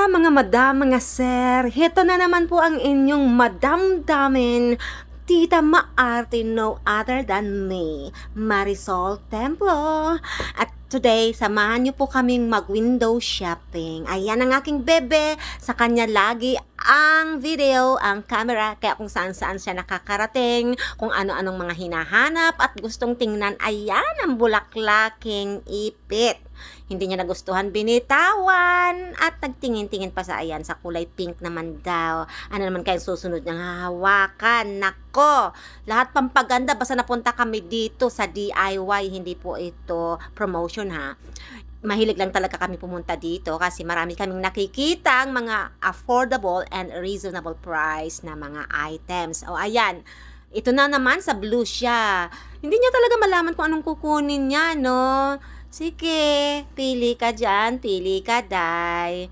mga madam, mga sir, heto na naman po ang inyong madam damin, Tita Maarte, no other than me, Marisol Templo. At today, samahan niyo po kaming mag-window shopping. Ayan ang aking bebe, sa kanya lagi ang video, ang camera, kaya kung saan-saan siya nakakarating, kung ano-anong mga hinahanap at gustong tingnan, ayan ang bulaklaking ipit. Hindi niya nagustuhan, binitawan at nagtingin-tingin pa sa ayan sa kulay pink naman daw. Ano naman kayang susunod niyang hahawakan? Nako, lahat pampaganda basta napunta kami dito sa DIY, hindi po ito promotion ha. Mahilig lang talaga kami pumunta dito kasi marami kaming nakikita ang mga affordable and reasonable price na mga items. O ayan, ito na naman sa blue siya. Hindi niya talaga malaman kung anong kukunin niya, no? Sige, pili ka dyan, pili ka, day.